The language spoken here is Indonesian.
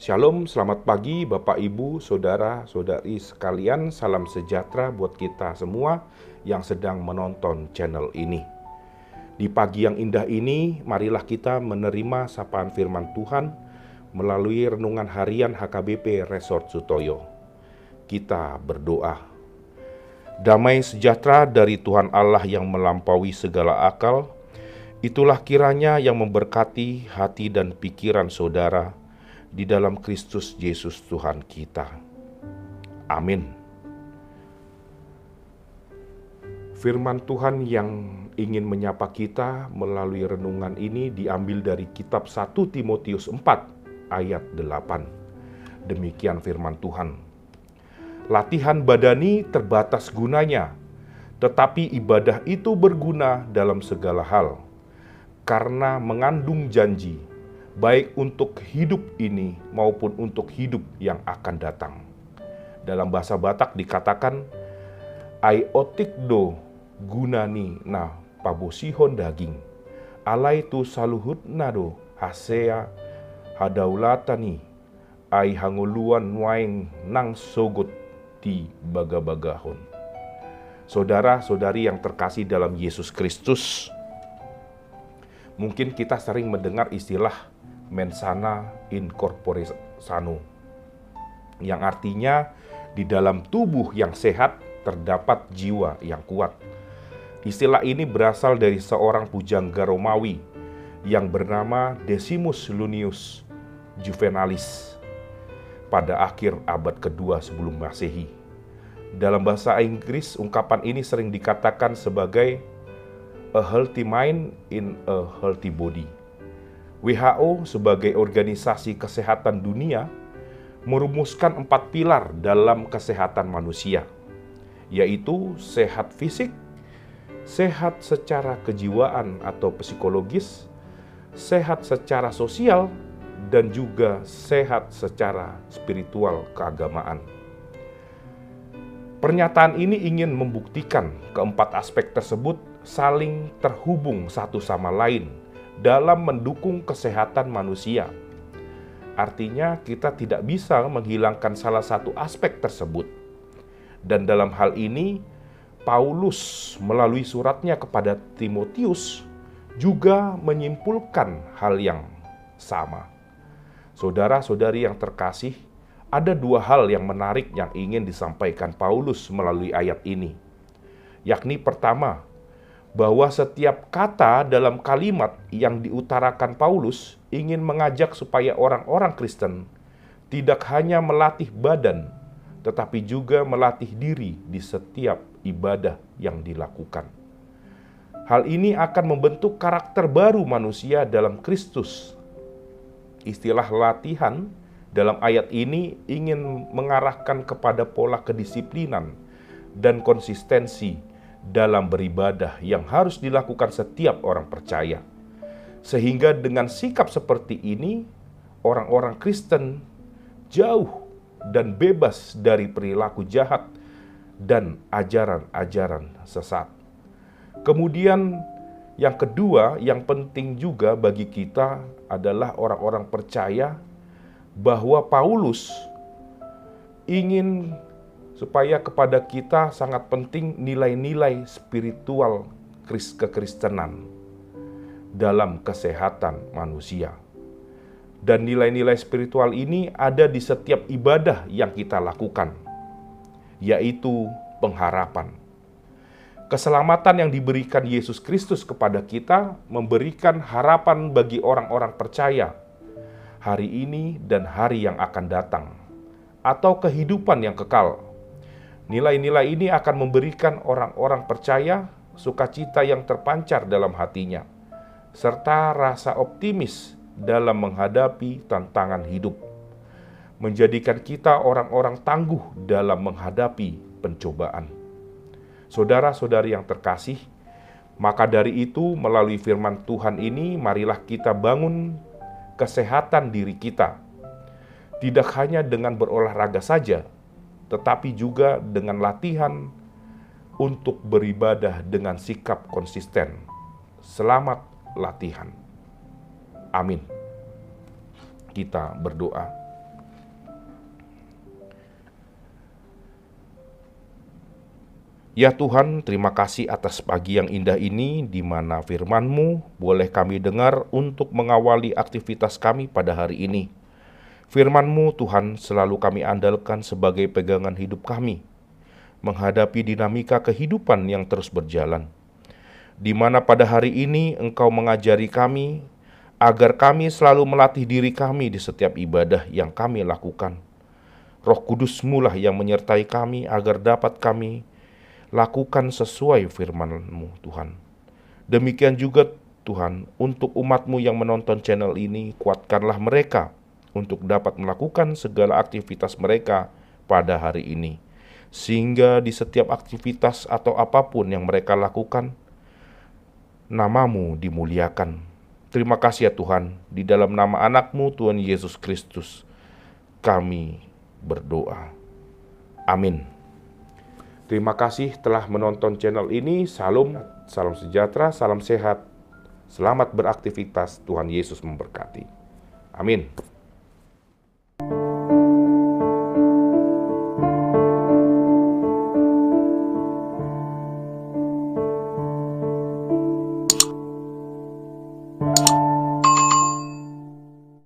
Shalom, selamat pagi Bapak Ibu, Saudara, Saudari sekalian. Salam sejahtera buat kita semua yang sedang menonton channel ini. Di pagi yang indah ini, marilah kita menerima sapaan firman Tuhan melalui renungan harian HKBP Resort Sutoyo. Kita berdoa. Damai sejahtera dari Tuhan Allah yang melampaui segala akal, itulah kiranya yang memberkati hati dan pikiran saudara di dalam Kristus Yesus Tuhan kita. Amin. Firman Tuhan yang ingin menyapa kita melalui renungan ini diambil dari kitab 1 Timotius 4 ayat 8. Demikian firman Tuhan. Latihan badani terbatas gunanya, tetapi ibadah itu berguna dalam segala hal, karena mengandung janji, baik untuk hidup ini maupun untuk hidup yang akan datang. Dalam bahasa Batak dikatakan, ai otik do gunani na pabosihon daging, alai tu saluhut nado hasea hadaulatani, ai hanguluan waing nang sogot di baga-bagahon. Saudara-saudari yang terkasih dalam Yesus Kristus, mungkin kita sering mendengar istilah mens sana in corpore sano, yang artinya di dalam tubuh yang sehat terdapat jiwa yang kuat. Istilah ini berasal dari seorang pujangga Romawi yang bernama Decimus Iunius Juvenalis pada akhir abad kedua sebelum Masehi. Dalam bahasa Inggris, ungkapan ini sering dikatakan sebagai a healthy mind in a healthy body. WHO sebagai organisasi kesehatan dunia merumuskan 4 pilar dalam kesehatan manusia, yaitu sehat fisik, sehat secara kejiwaan atau psikologis, sehat secara sosial, dan juga sehat secara spiritual keagamaan. Pernyataan ini ingin membuktikan keempat aspek tersebut saling terhubung satu sama lain dalam mendukung kesehatan manusia. Artinya kita tidak bisa menghilangkan salah satu aspek tersebut. Dan dalam hal ini, Paulus melalui suratnya kepada Timotius juga menyimpulkan hal yang sama. Saudara-saudari yang terkasih, ada 2 hal yang menarik yang ingin disampaikan Paulus melalui ayat ini. Yakni pertama, bahwa setiap kata dalam kalimat yang diutarakan Paulus ingin mengajak supaya orang-orang Kristen tidak hanya melatih badan, tetapi juga melatih diri di setiap ibadah yang dilakukan. Hal ini akan membentuk karakter baru manusia dalam Kristus. Istilah latihan dalam ayat ini ingin mengarahkan kepada pola kedisiplinan dan konsistensi dalam beribadah yang harus dilakukan setiap orang percaya. Sehingga dengan sikap seperti ini, orang-orang Kristen jauh dan bebas dari perilaku jahat dan ajaran-ajaran sesat. Kemudian yang kedua, yang penting juga bagi kita adalah orang-orang percaya bahwa Paulus ingin supaya kepada kita sangat penting nilai-nilai spiritual kekristenan dalam kesehatan manusia. Dan nilai-nilai spiritual ini ada di setiap ibadah yang kita lakukan, yaitu pengharapan. Keselamatan yang diberikan Yesus Kristus kepada kita memberikan harapan bagi orang-orang percaya hari ini dan hari yang akan datang, atau kehidupan yang kekal. Nilai-nilai ini akan memberikan orang-orang percaya sukacita yang terpancar dalam hatinya, serta rasa optimis dalam menghadapi tantangan hidup, menjadikan kita orang-orang tangguh dalam menghadapi pencobaan. Saudara-saudari yang terkasih, maka dari itu melalui firman Tuhan ini, marilah kita bangun kesehatan diri kita, tidak hanya dengan berolahraga saja, tetapi juga dengan latihan untuk beribadah dengan sikap konsisten. Selamat latihan. Amin. Kita berdoa. Ya Tuhan, terima kasih atas pagi yang indah ini, di mana firman-Mu boleh kami dengar untuk mengawali aktivitas kami pada hari ini. Firman-Mu Tuhan selalu kami andalkan sebagai pegangan hidup kami, menghadapi dinamika kehidupan yang terus berjalan. Di mana pada hari ini Engkau mengajari kami, agar kami selalu melatih diri kami di setiap ibadah yang kami lakukan. Roh Kudus-Mu lah yang menyertai kami agar dapat kami lakukan sesuai firman-Mu Tuhan. Demikian juga Tuhan, untuk umat-Mu yang menonton channel ini, kuatkanlah mereka untuk dapat melakukan segala aktivitas mereka pada hari ini. Sehingga di setiap aktivitas atau apapun yang mereka lakukan, nama-Mu dimuliakan. Terima kasih ya Tuhan, di dalam nama anak-Mu Tuhan Yesus Kristus, kami berdoa. Amin. Terima kasih telah menonton channel ini. Salam sejahtera, salam sehat. Selamat beraktivitas, Tuhan Yesus memberkati. Amin.